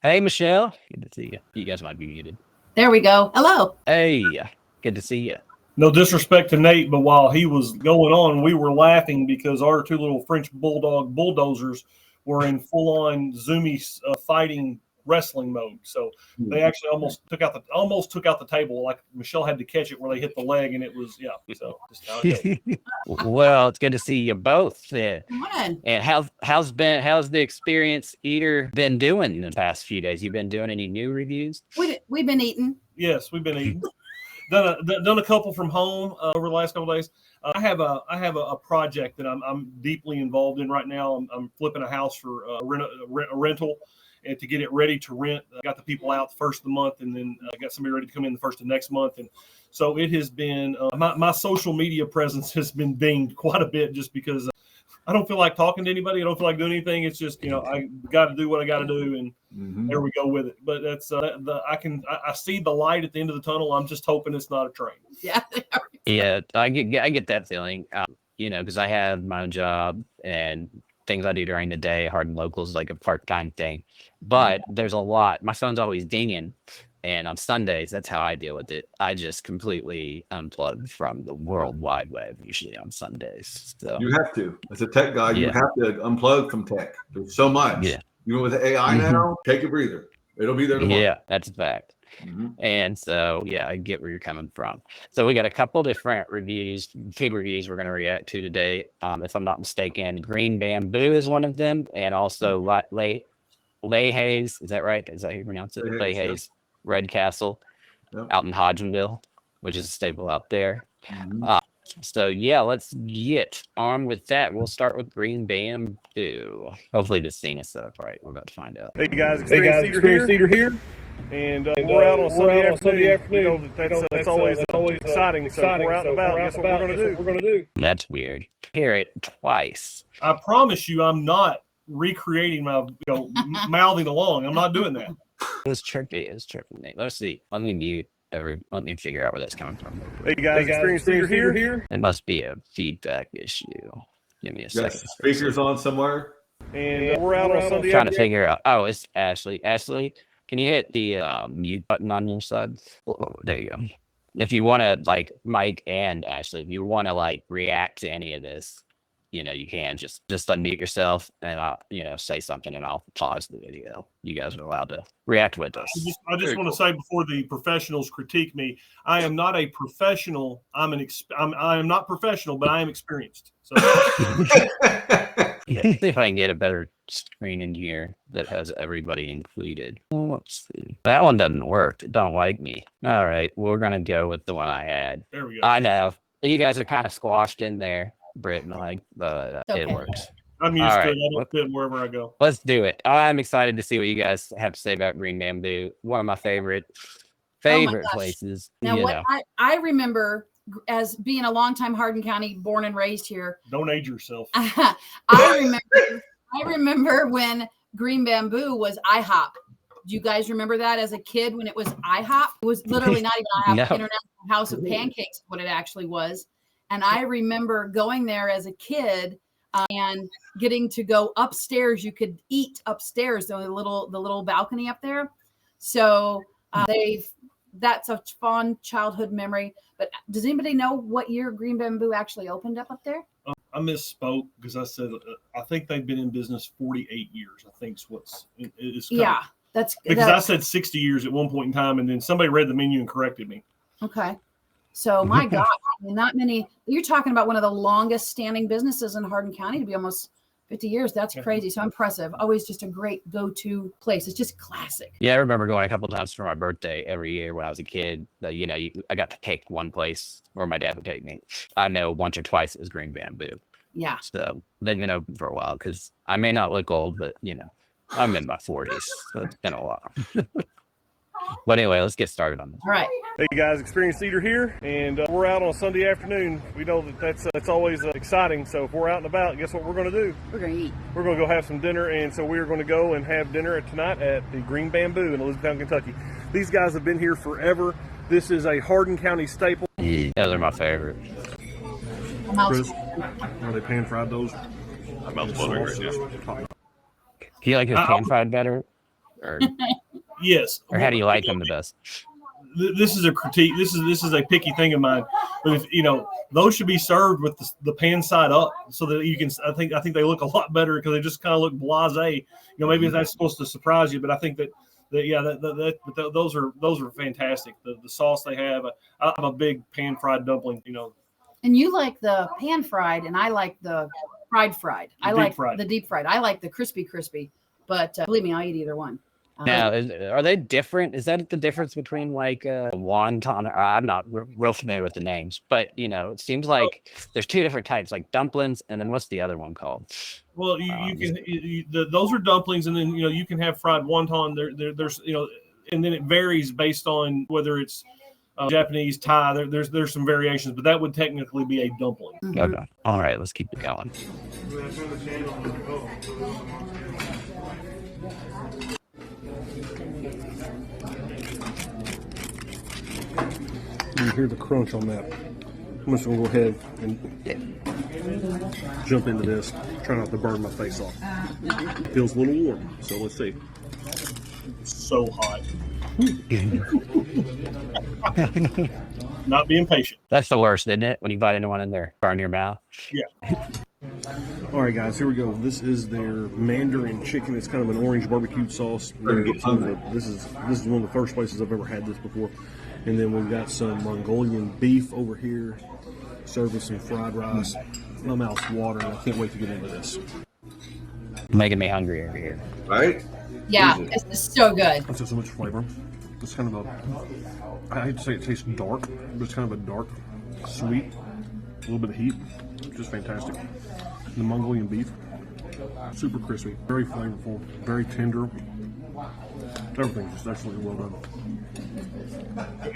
Hey, Michelle. Good to see you. You guys might be muted. There we go. Hello. Hey, good to see you. No disrespect to Nate, but while he was going on, we were laughing because our two little French bulldog bulldozers were in full-on zoomy fighting wrestling mode. So they actually almost took out the table. Like Michelle had to catch it where they hit the leg, and it was So just how it goes. Well, it's good to see you both. Yeah. Good. And how's the experience Eater been doing in the past few days? You been doing any new reviews? We've been eating. Yes, we've been eating. Done a couple from home over the last couple of days. I have a project that I'm deeply involved in right now. I'm flipping a house for a rental, and to get it ready to rent. I got the people out the first of the month, and then I got somebody ready to come in the first of next month. And so it has been my social media presence has been dinged quite a bit just because I don't feel like talking to anybody. I don't feel like doing anything. It's just I got to do what I got to do, and there we go with it. But that's I see the light at the end of the tunnel. I'm just hoping it's not a train. Yeah, I get that feeling. Because I have my own job and things I do during the day. Hardin Local is like a part-time thing, but there's a lot. My phone's always dinging, and on Sundays, that's how I deal with it. I just completely unplug from the World Wide Web usually on Sundays. So you have to, as a tech guy, you have to unplug from tech. There's so much. Yeah. Even with AI now, take a breather. It'll be there tomorrow. Yeah, that's a fact. And so, I get where you're coming from. So we got a couple different food reviews we're going to react to today. If I'm not mistaken, Green Bamboo is one of them, and also Laha's. Is that right? Is that how you pronounce it? Laha's Red Castle out in Hodgenville, which is a staple out there. So let's get on with that. We'll start with Green Bamboo. Hopefully this thing is set up right. We're about to find out. Hey guys, Experience Theater here. And we're out on Sunday afternoon. That's always exciting. So we're out and about. Guess what we're going to do? That's weird. Hear it twice. I promise you, I'm not recreating my mouthing along. I'm not doing that. It was trippy. Let's see. Let me figure out where that's coming from. Hey guys, Experience Theater here. It must be a feedback issue. Give me a second. Speakers on somewhere. And we're out on Sunday. Trying to figure out. Oh, it's Ashley. Ashley, can you hit the mute button on your side? Oh, there you go. If you want to, Mike and Ashley, if you want to react to any of this, you can just unmute yourself and I'll say something and I'll pause the video. You guys are allowed to react with us. I just want to say before the professionals critique me, I am not a professional. I am not professional, but I am experienced. So see if I can get a better screen in here that has everybody included. Let's see. That one doesn't work. It don't like me. All right, we're gonna go with the one I had. There we go. I know you guys are kind of squashed in there, Britt, but it works. I'm used to it. I don't fit wherever I go. Let's do it. I'm excited to see what you guys have to say about Green Bamboo. One of my favorite places. Now, what I remember as being a longtime Hardin County born and raised here. Don't age yourself. I remember when Green Bamboo was IHOP. Do you guys remember that as a kid when it was IHOP? It was literally not even IHOP, International House of Pancakes, what it actually was. And I remember going there as a kid and getting to go upstairs. You could eat upstairs, the little balcony up there. So that's a fond childhood memory. But does anybody know what year Green Bamboo actually opened up there? I misspoke because I said I think they've been in business 48 years. I think is I said 60 years at one point in time, and then somebody read the menu and corrected me. Okay. So my God, not many. You're talking about one of the longest standing businesses in Hardin County to be almost 50 years. That's crazy. So impressive. Always just a great go-to place. It's just classic. Yeah, I remember going a couple of times for my birthday every year when I was a kid. I got to take one place where my dad would take me. I know once or twice it was Green Bamboo. Yeah. So they've been open for a while because I may not look old, but I'm in my 40s. So it's been a while. But anyway, let's get started on this. All right. Hey guys, Experience Theater here, and we're out on Sunday afternoon. We know that's always exciting. So if we're out and about, guess what we're going to do? We're going to eat. We're going to go have some dinner, and so we're going to go and have dinner tonight at the Green Bamboo in Elizabethtown, Kentucky. These guys have been here forever. This is a Hardin County staple. Yeah, those are my favorite. Chris, are they pan-fried those? Do you like his pan-fried better? or Yes. how do you like them the best? This is a critique. This is a picky thing of mine. But if those should be served with the pan side up, so that you can. I think they look a lot better because they just kind of look blasé. Maybe that's supposed to surprise you, but I think that those are fantastic. The sauce they have. I'm a big pan fried dumpling. And you like the pan fried, and I like the fried. I like the deep fried. I like the crispy. But believe me, I'll eat either one. Now, are they different? Is that the difference between like wonton? I'm not real familiar with the names, but it seems like there's two different types, like dumplings, and then what's the other one called? Well, those are dumplings, and then you can have fried wonton. There's and then it varies based on whether it's Japanese, Thai. There's some variations, but that would technically be a dumpling. Okay. All right, let's keep it going. You hear the crunch on that. I'm just going to go ahead and jump into this. Try not to burn my face off. Feels a little warm, so let's see. So hot. Not being patient. That's the worst, isn't it? When you bite into one in there, burn your mouth. Yeah. All right, guys, here we go. This is their Mandarin chicken. It's kind of an orange barbecued sauce. We're gonna get some of this is one of the first places I've ever had this before. And then we've got some Mongolian beef over here, served with some fried rice. My mouth's watering. I can't wait to get into this. Making me hungry over here. Right? Yeah, it's so good. It's got so much flavor. It's kind of I hate to say it tastes dark, but it's kind of a dark, sweet, a little bit of heat. Just fantastic. The Mongolian beef, super crispy, very flavorful, very tender. Everything's just absolutely well done.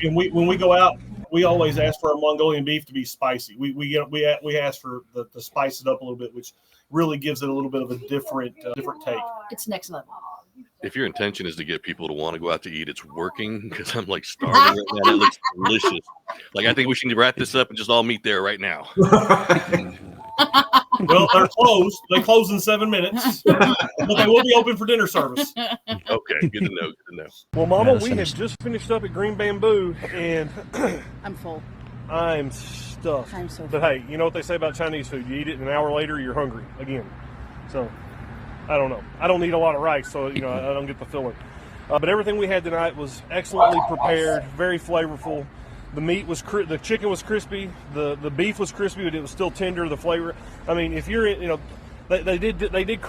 And when we go out, we always ask for our Mongolian beef to be spicy. We ask for to spice it up a little bit, which really gives it a little bit of a different take. It's next level. If your intention is to get people to want to go out to eat, it's working, because I'm like starving right now. It looks delicious. Like, I think we should wrap this up and just all meet there right now. Well, they're closed. They close in 7 minutes, but they will be open for dinner service. Okay, good to know. Well, Mama, we have just finished up at Green Bamboo, and I'm full. I'm stuffed. I'm so But hey, you know what they say about Chinese food? You eat it, and an hour later, you're hungry again. So, I don't know. I don't eat a lot of rice, so I don't get the filling. But everything we had tonight was excellently prepared, very flavorful. The meat was the chicken was crispy, the beef was crispy, but it was still tender. The flavor. I mean, if you're they did I did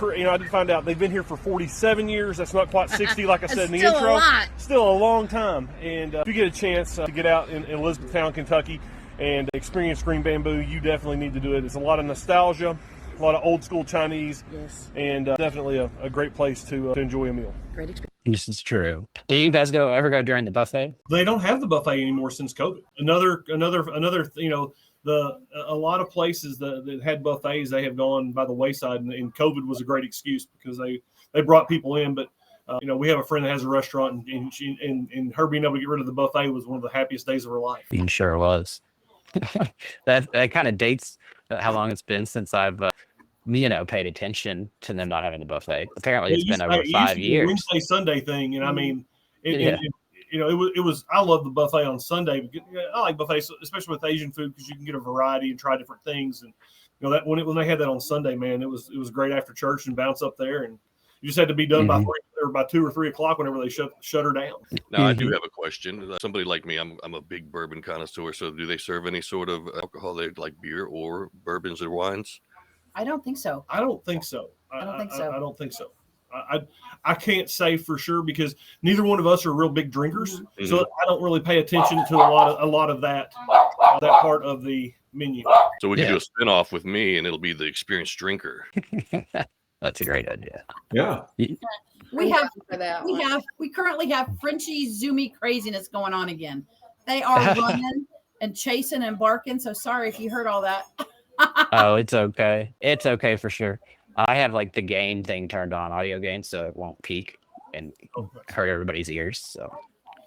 find out they've been here for 47 years. That's not quite 60, like I said in the intro. A lot. Still a long time. And if you get a chance to get out in Elizabethtown, Kentucky, and experience Green Bamboo, you definitely need to do it. It's a lot of nostalgia, a lot of old school Chinese, Yes. and definitely a great place to enjoy a meal. Great experience. This is true. Do you guys ever go during the buffet? They don't have the buffet anymore since COVID. Another a lot of places that had buffets, they have gone by the wayside, and COVID was a great excuse because they brought people in. But we have a friend that has a restaurant, and her being able to get rid of the buffet was one of the happiest days of her life. You sure was. that kind of dates how long it's been since I've paid attention to them not having the buffet. Apparently, it's been over 5 years. Wednesday Sunday thing, and I mean, it was. I love the buffet on Sunday. Because, I like buffets, especially with Asian food, because you can get a variety and try different things. And that when they had that on Sunday, man, it was great after church and bounce up there, and you just had to be done by 2 or 3 o'clock whenever they shut her down. Now, I do have a question. Somebody like me, I'm a big bourbon connoisseur. So, do they serve any sort of alcohol, like beer or bourbons or wines? I don't think so. I don't think so. I can't say for sure because neither one of us are real big drinkers, so I don't really pay attention to a lot of that part of the menu. So we can do a spin-off with me, and it'll be the experienced drinker. That's a great idea. Yeah. We currently have Frenchie Zoomy craziness going on again. They are running and chasing and barking. So sorry if you heard all that. Oh, it's okay. It's okay for sure. I have like the gain thing turned on, audio gain, so it won't peak and hurt everybody's ears. So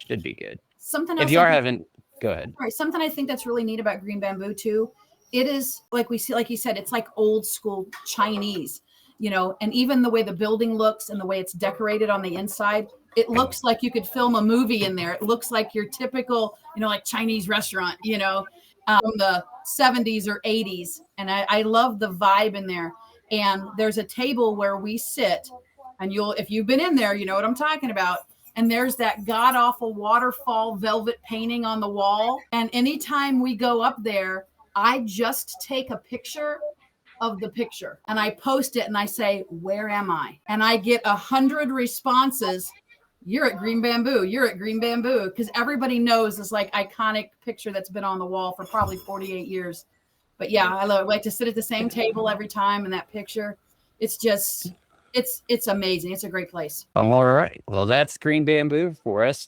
should be good. Something if you are having, go ahead. All right. Something I think that's really neat about Green Bamboo too. It is like you said, it's like old school Chinese, and even the way the building looks and the way it's decorated on the inside, It looks like you could film a movie in there. It looks like your typical, like Chinese restaurant, from the 70s or 80s. And I love the vibe in there. And there's a table where we sit, and if you've been in there, you know what I'm talking about. And there's that god awful waterfall velvet painting on the wall. And anytime we go up there, I just take a picture of the picture and I post it and I say, where am I? And I get 100 responses. You're at Green Bamboo. You're at Green Bamboo. Because everybody knows this like iconic picture that's been on the wall for probably 48 years. But yeah, I like to sit at the same table every time in that picture. It's just, it's amazing. It's a great place. All right. Well, that's Green Bamboo for us.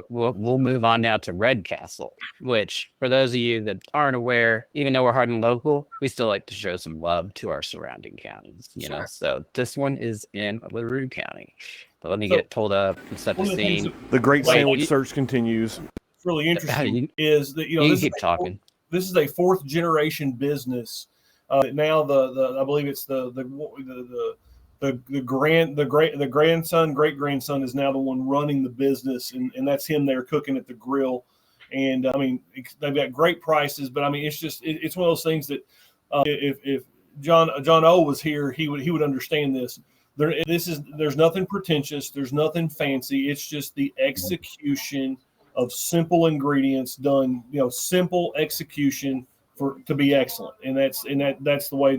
We'll move on now to Red Castle, which for those of you that aren't aware, even though we're Hardin Local, we still like to show some love to our surrounding counties, you know. So this one is in LaRue County. But let me get pulled up and set the scene. The Great Sandwich Search continues. What's really interesting is that, this keep talking. This is a fourth generation business. Now I believe it's the grandson, great grandson is now the one running the business, and that's him there cooking at the grill. And I mean, they've got great prices, but I mean, it's one of those things that if John O was here, he would understand this. There's nothing pretentious, there's nothing fancy. It's just the execution of simple ingredients done, simple execution to be excellent, and that's the way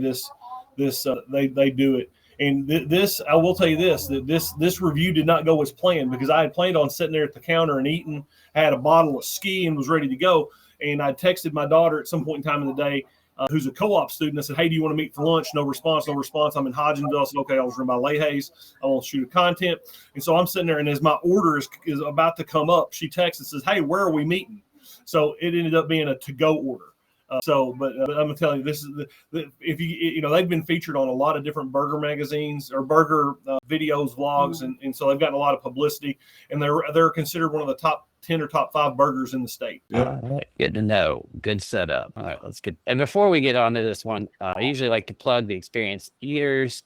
they do it. And this, I will tell you that this review did not go as planned, because I had planned on sitting there at the counter and eating. I had a bottle of ski and was ready to go. And I texted my daughter at some point in time in the day, who's a co-op student. I said, hey, do you want to meet for lunch? No response. I'm in Hodgenville. I said, okay, I was run by Laha's. I want to shoot a content. And so I'm sitting there, and as my order is about to come up, she texts and says, hey, where are we meeting? So it ended up being a to-go order. But I'm gonna tell you, this is if they've been featured on a lot of different burger magazines or burger videos, vlogs, and so they've gotten a lot of publicity, and they're considered one of the top 10 or top 5 burgers in the state. All right, good to know. Good setup. All right, let's get. And before we get on to this one, I usually like to plug the Experienced Eaters,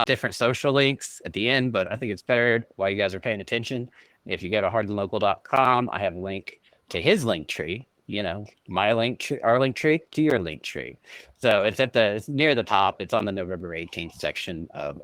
different social links at the end, but I think it's better while you guys are paying attention. If you go to hardinlocal.com, I have a link to his link tree. My link tree, our link tree to your link tree. So it's near the top. It's on the November 18th section of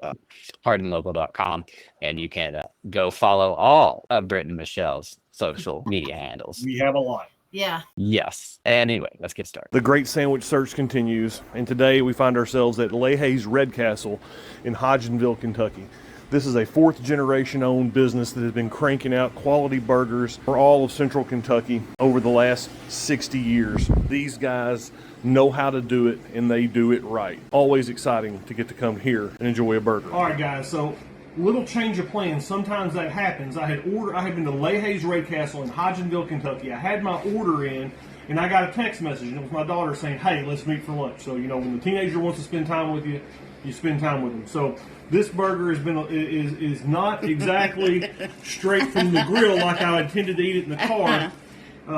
hardinlocal.com, and you can go follow all of Britt and Michele's social media handles. We have a lot. Yeah. Yes. Anyway, let's get started. The Great Sandwich Search continues, and today we find ourselves at Laha's Red Castle in Hodgenville, Kentucky. This is a 4th generation owned business that has been cranking out quality burgers for all of central Kentucky over the last 60 years. These guys know how to do it, and they do it right. Always exciting to get to come here and enjoy a burger. All right, guys, so little change of plans. Sometimes that happens. I had been to Laha's Red Castle in Hodgenville, Kentucky. I had my order in, and I got a text message, and it was my daughter saying, hey, let's meet for lunch. So, when the teenager wants to spend time with you, you spend time with them. So this burger is not exactly straight from the grill like I intended to eat it in the car.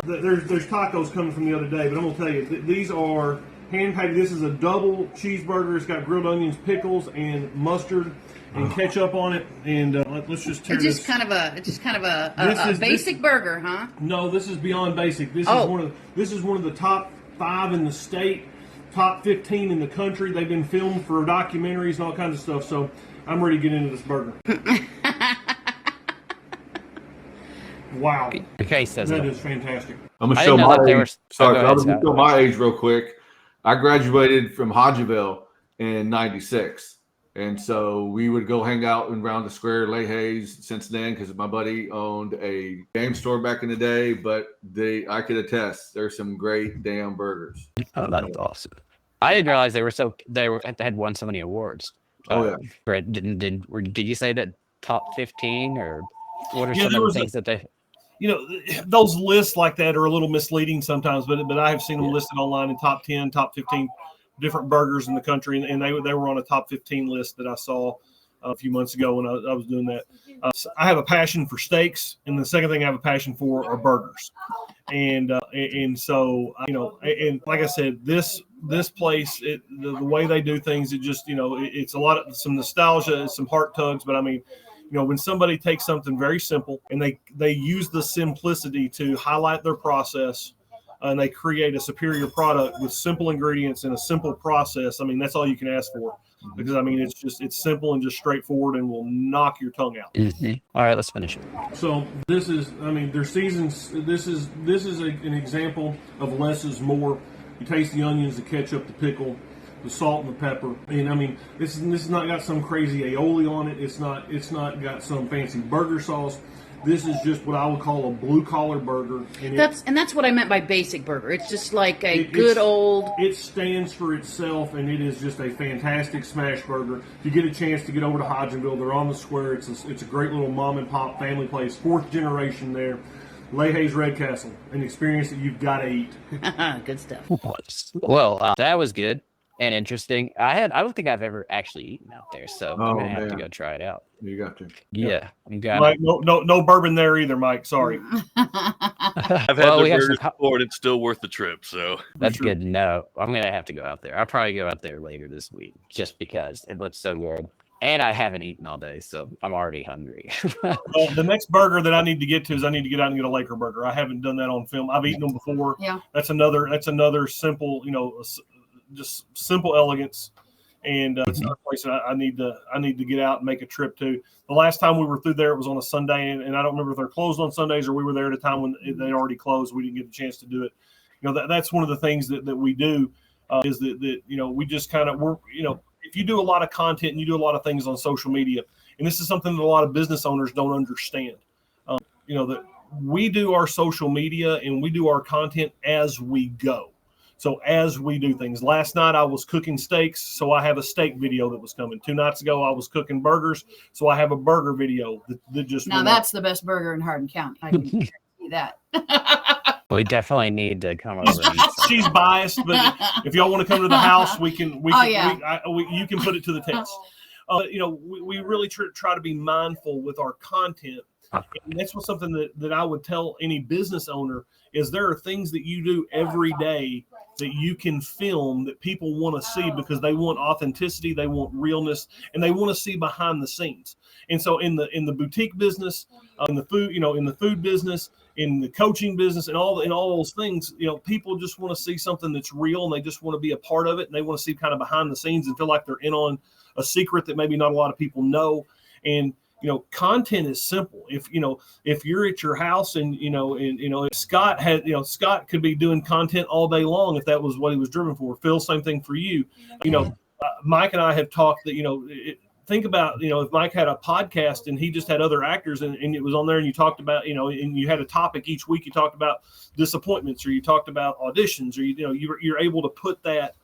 There's tacos coming from the other day, but I'm gonna tell you, these are hand packed. This is a double cheeseburger. It's got grilled onions, pickles, and mustard and ketchup on it. And let's just tear this. It's just kind of a basic burger, huh? No, this is beyond basic. This is one of the top 5 in the state. Top 15 in the country. They've been filmed for documentaries and all kinds of stuff. So I'm ready to get into this burger. Wow. Okay, says that is fantastic. I'm gonna show my age. Sorry, I'm gonna show my age real quick. I graduated from Hodgenville in '96, and so we would go hang out around the square, Laha's since then, because my buddy owned a game store back in the day. But I could attest, there's some great damn burgers. Oh, that's awesome. I didn't realize they had won so many awards. Oh yeah. Brett, did you say that top 15 or what are some of the things that they? Those lists like that are a little misleading sometimes, but I have seen them listed online in top 10, top 15 different burgers in the country, and they were on a top 15 list that I saw a few months ago when I was doing that. So I have a passion for steaks, and the second thing I have a passion for are burgers, and so and like I said, this place, the way they do things, it just it's a lot of some nostalgia, some heart tugs, but I mean, when somebody takes something very simple and they use the simplicity to highlight their process, and they create a superior product with simple ingredients and a simple process, I mean, that's all you can ask for. Because I mean, it's simple and just straightforward and will knock your tongue out. All right, let's finish it. So this is, I mean, their seasons. This is an example of less is more. You taste the onions, the ketchup, the pickle, the salt, and the pepper. And I mean, this is not got some crazy aioli on it. It's not got some fancy burger sauce. This is just what I would call a blue collar burger. And that's what I meant by basic burger. It's just like a good old. It stands for itself, and it is just a fantastic smash burger. If you get a chance to get over to Hodgenville, they're on the square. It's a great little mom and pop family place, 4th generation there. Laha's Red Castle, an experience that you've got to eat. Good stuff. Well, that was good and interesting. I don't think I've ever actually eaten out there, so I'm gonna have to go try it out. You got to. Yeah, you got Mike, no bourbon there either, Mike. Sorry. I've had the burgers before, and it's still worth the trip. So that's good to know. I'm gonna have to go out there. I'll probably go out there later this week, just because it looks so good. And I haven't eaten all day, so I'm already hungry. Well, the next burger that I need to get to is I need to get out and get a Laker burger. I haven't done that on film. I've eaten them before. Yeah. That's another simple, just simple elegance. And it's another place that I need to get out and make a trip to. The last time we were through there, it was on a Sunday, and I don't remember if they're closed on Sundays or we were there at a time when they already closed. We didn't get a chance to do it. That's one of the things that we do is that we just kind of if you do a lot of content and you do a lot of things on social media, and this is something that a lot of business owners don't understand, that we do our social media and we do our content as we go. So as we do things, last night I was cooking steaks, so I have a steak video that was coming. 2 nights ago I was cooking burgers, so I have a burger video that just. Now that's the best burger in Hardin County. I can guarantee that. We definitely need to come over. She's biased, but if y'all want to come to the house, you can put it to the test. We really try to be mindful with our content. And that's something that I would tell any business owner is there are things that you do every day that you can film that people want to see because they want authenticity, they want realness, and they want to see behind the scenes. And so in the boutique business, in the food business, in the coaching business, and all those things, people just want to see something that's real, and they just want to be a part of it, and they want to see kind of behind the scenes and feel like they're in on a secret that maybe not a lot of people know. And content is simple. If you're at your house and if Scott could be doing content all day long if that was what he was driven for. Phil, same thing for you. Mike and I have talked that think about if Mike had a podcast and he just had other actors and it was on there and you talked about and you had a topic each week, you talked about disappointments or you talked about auditions or you're able to put that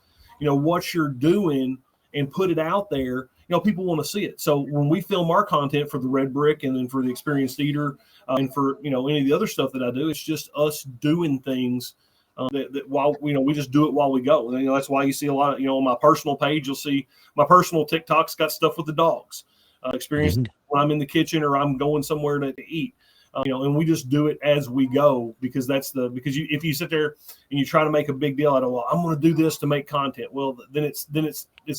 what you're doing and put it out there. People want to see it. So when we film our content for the Red Brick and then for the Experienced Eater and for any of the other stuff that I do, it's just us doing things that while we just do it while we go. And that's why you see a lot of on my personal page, you'll see my personal TikTok's got stuff with the dogs. Experience when I'm in the kitchen or I'm going somewhere to eat. And we just do it as we go because if you sit there and you try to make a big deal out of I'm going to do this to make content, well then it's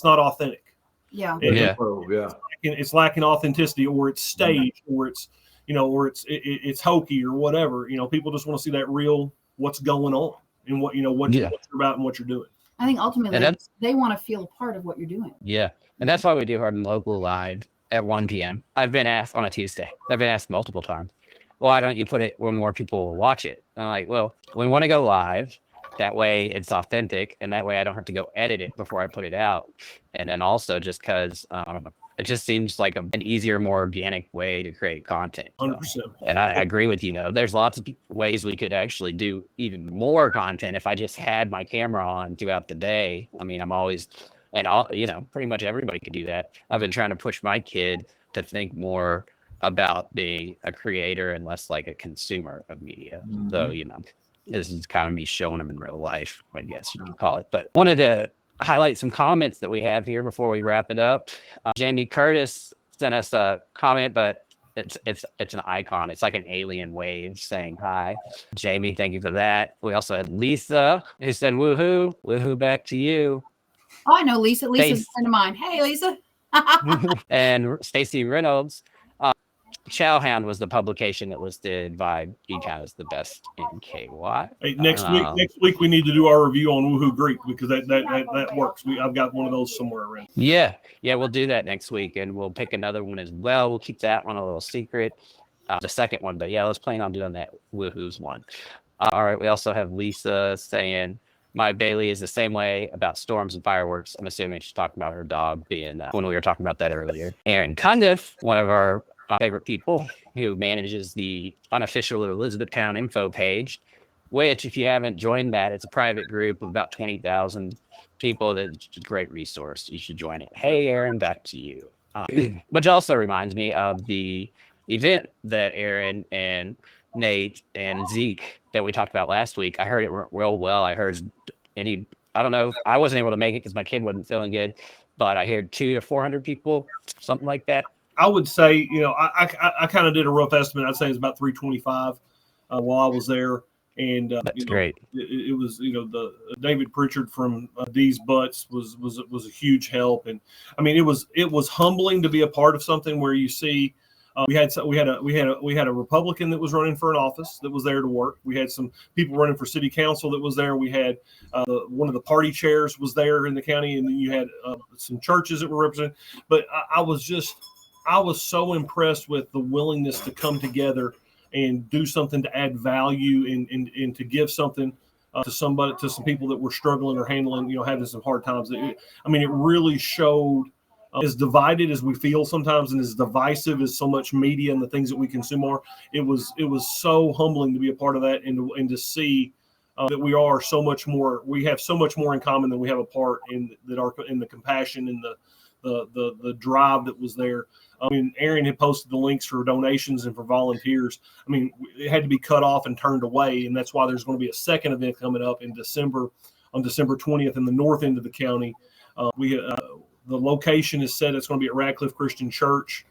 not authentic. Yeah. It's lacking authenticity, or it's staged, or it's it's hokey or whatever. People just want to see that real what's going on and what you're about and what you're doing. I think ultimately they want to feel a part of what you're doing. Yeah, and that's why we do Hardin Local live at 1 p.m. I've been asked on a Tuesday. I've been asked multiple times, why don't you put it where more people will watch it? And I'm like, well, we want to go live. That way it's authentic, and that way I don't have to go edit it before I put it out. And then also just because it just seems like an easier, more organic way to create content. 100%. And I agree with there's lots of ways we could actually do even more content if I just had my camera on throughout the day. I mean, I'm always, pretty much everybody could do that. I've been trying to push my kid to think more about being a creator and less like a consumer of media. Mm-hmm. So, this is kind of me showing them in real life, I guess you can call it. But wanted to highlight some comments that we have here before we wrap it up. Jamie Curtis sent us a comment, but it's an icon. It's like an alien wave saying hi. Jamie, thank you for that. We also had Lisa who said, woohoo, back to you. Oh, I know Lisa. Lisa's a friend of mine. Hey, Lisa. And Stacy Reynolds Chowhound was the publication that listed by Geektown as the best in KY. Hey, next week we need to do our review on Woohoo Greek, because that works. I've got one of those somewhere around. Yeah, we'll do that next week, and we'll pick another one as well. We'll keep that one a little secret, the second one, but yeah, let's plan on doing that Woohoo's one. All right, we also have Lisa saying, my Bailey is the same way about storms and fireworks. I'm assuming she's talking about her dog being when we were talking about that earlier. Aaron Cundiff, one of our favorite people, who manages the unofficial Elizabethtown info page, which, if you haven't joined that, it's a private group of about 20,000 people. That's a great resource. You should join it. Hey, Aaron, back to you. Which also reminds me of the event that Aaron and Nate and Zeke that we talked about last week. I heard it went real well. I heard I don't know, I wasn't able to make it because my kid wasn't feeling good, but I heard 200 to 400 people, something like that. I would say, I kind of did a rough estimate. I'd say it's about 325 while I was there. And that's great. It was, the David Pritchard from D's Butts was a huge help. And I mean, it was humbling to be a part of something where you see, we had a Republican that was running for an office that was there to work. We had some people running for city council that was there. We had one of the party chairs was there in the county, and then you had some churches that were represented. But I was so impressed with the willingness to come together and do something to add value and to give something to some people that were struggling or handling, having some hard times. It really showed. As divided as we feel sometimes, and as divisive as so much media and the things that we consume are, it was so humbling to be a part of that, and to see that we are so much more. We have so much more in common than we have apart, in the compassion and the drive that was there. I mean, Aaron had posted the links for donations and for volunteers. I mean, it had to be cut off and turned away, and that's why there's going to be a second event coming up in December, on December 20th, in the north end of the county. The location is set. It's going to be at Radcliffe Christian Church,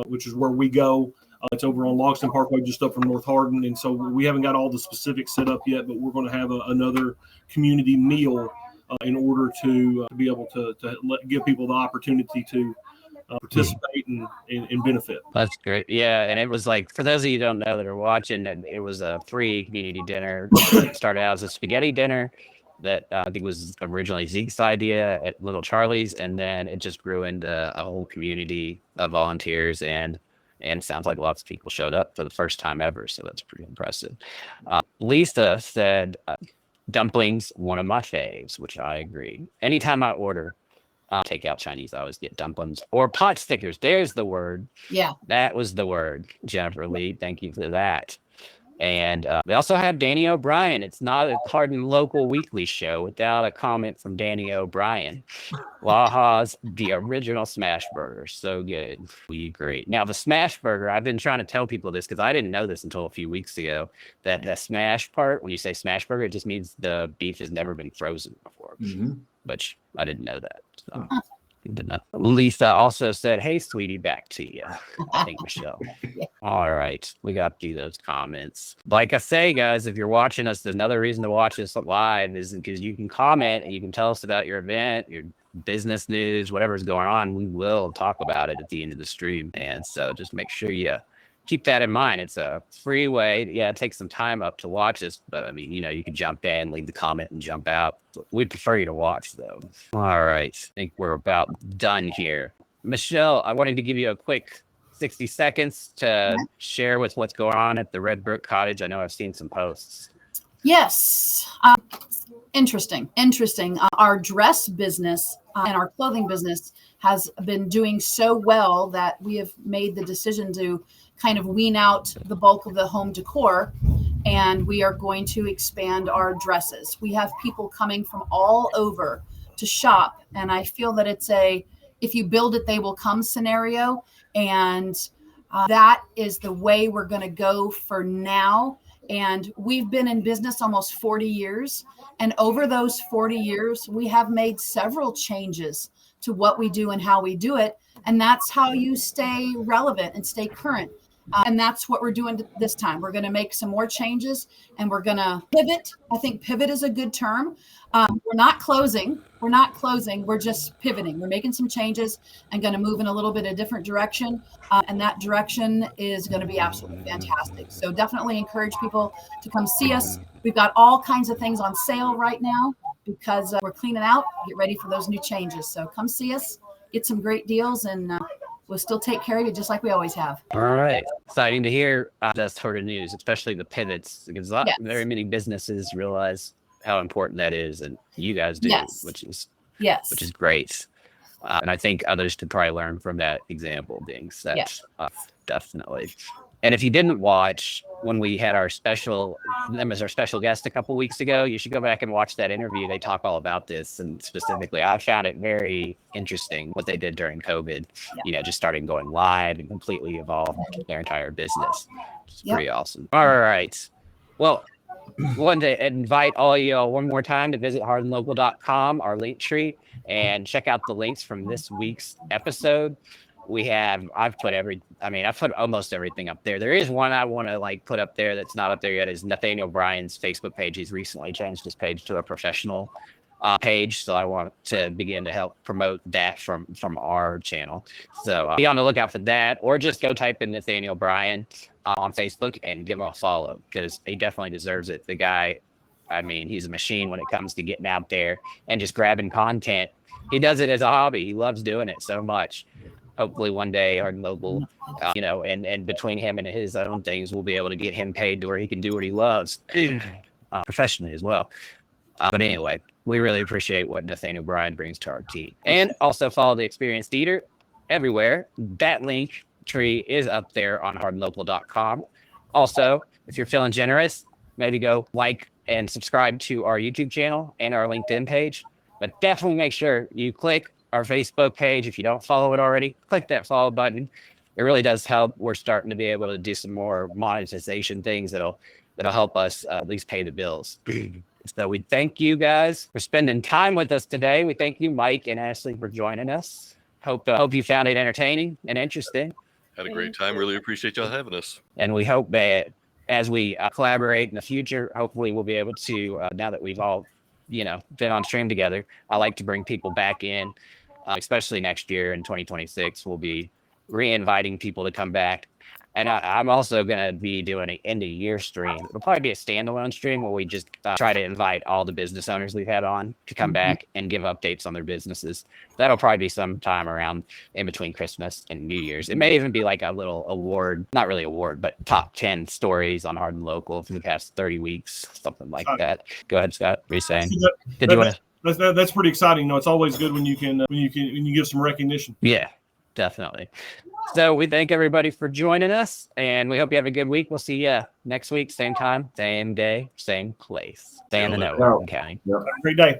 which is where we go. It's over on Logston Parkway, just up from North Hardin. And so we haven't got all the specifics set up yet, but we're going to have another community meal in order to be able to give people the opportunity to participate and benefit. That's great. Yeah. And it was like, for those of you who don't know that are watching, it was a free community dinner. It started out as a spaghetti dinner that I think was originally Zeke's idea at Little Charlie's, and then it just grew into a whole community of volunteers, and it sounds like lots of people showed up for the first time ever, so that's pretty impressive. Lisa said, dumplings, one of my faves, which I agree. Anytime I order takeout Chinese, I always get dumplings or pot stickers. There's the word. Yeah. That was the word, Jennifer Lee. Thank you for that. And they also have Danny O'Brien. It's not a Hardin Local Weekly show without a comment from Danny O'Brien. Laha's the original smash burger. So good. We agree. Now, the smash burger, I've been trying to tell people this because I didn't know this until a few weeks ago, that the smash part, when you say smash burger, it just means the beef has never been frozen before, which I didn't know that. So. Lisa also said, hey, sweetie, back to you. I think, Michelle. All right. We got to do those comments. Like I say, guys, if you're watching us, another reason to watch us live is because you can comment and you can tell us about your event, your business news, whatever's going on. We will talk about it at the end of the stream. And so just make sure you keep that in mind. It's a free way. Yeah, it takes some time up to watch us, but I mean, you can jump in, leave the comment, and jump out. We'd prefer you to watch, though. All right. I think we're about done here. Michelle, I wanted to give you a quick 60 seconds to share with what's going on at the Red Brick Cottage. I know I've seen some posts. Yes. Interesting. Our dress business and our clothing business has been doing so well that we have made the decision to kind of wean out the bulk of the home decor, and we are going to expand our dresses. We have people coming from all over to shop, and I feel that it's if you build it, they will come scenario, and that is the way we're going to go for now. And we've been in business almost 40 years, and over those 40 years, we have made several changes to what we do and how we do it, and that's how you stay relevant and stay current. And that's what we're doing this time. We're going to make some more changes and we're going to pivot. I think pivot is a good term. We're not closing. We're just pivoting. We're making some changes and going to move in a little bit of different direction. And that direction is going to be absolutely fantastic. So definitely encourage people to come see us. We've got all kinds of things on sale right now because we're cleaning out, get ready for those new changes. So come see us, get some great deals, and we'll still take care of you just like we always have. All right. Exciting to hear that sort of news, especially the pivots, because very many businesses realize how important that is, and you guys do, which is great. And I think others could probably learn from that example being set. Definitely. And if you didn't watch when we had our special guest a couple weeks ago, you should go back and watch that interview. They talk all about this, and specifically, I found it very interesting what they did during COVID. Just starting going live and completely evolved their entire business. It's pretty awesome. All right. Well, wanted to invite all you one more time to visit hardinlocal.com, our link tree, and check out the links from this week's episode. I've put almost everything up there. There is one I want to put up there that's not up there yet, is Nathaniel Bryan's Facebook page. He's recently changed his page to a professional page, so I want to begin to help promote that from our channel. So be on the lookout for that, or just go type in Nathaniel Bryan on Facebook and give him a follow, because he definitely deserves it. The guy, he's a machine when it comes to getting out there and just grabbing content. He does it as a hobby. He loves doing it so much. Hopefully one day Hardin Local, and between him and his own things, we'll be able to get him paid to where he can do what he loves professionally as well. But anyway, we really appreciate what Nathaniel Bryan brings to our team. And also follow the Experienced Eater everywhere. That link tree is up there on hardinlocal.com. Also, if you're feeling generous, maybe go like and subscribe to our YouTube channel and our LinkedIn page. But definitely make sure you click our Facebook page. If you don't follow it already, click that follow button. It really does help. We're starting to be able to do some more monetization things that'll help us at least pay the bills. So we thank you guys for spending time with us today. We thank you, Mike and Ashley, for joining us. Hope you found it entertaining and interesting. Had a great time. Really appreciate y'all having us. And we hope that as we collaborate in the future, hopefully we'll be able to, now that we've all, been on stream together, I like to bring people back in, especially next year in 2026. We'll be re-inviting people to come back. And I'm also going to be doing an end of year stream. It'll probably be a standalone stream where we just try to invite all the business owners we've had on to come back and give updates on their businesses. That'll probably be sometime around in between Christmas and New Year's. It may even be like a little award, not really award, but top 10 stories on Hardin Local for the past 30 weeks, something like that. Go ahead, Scott. What are you saying? That's pretty exciting. It's always good when you give some recognition. Yeah, definitely. So we thank everybody for joining us, and we hope you have a good week. We'll see you next week, same time, same day, same place. Stay in the know. County. Have a great day.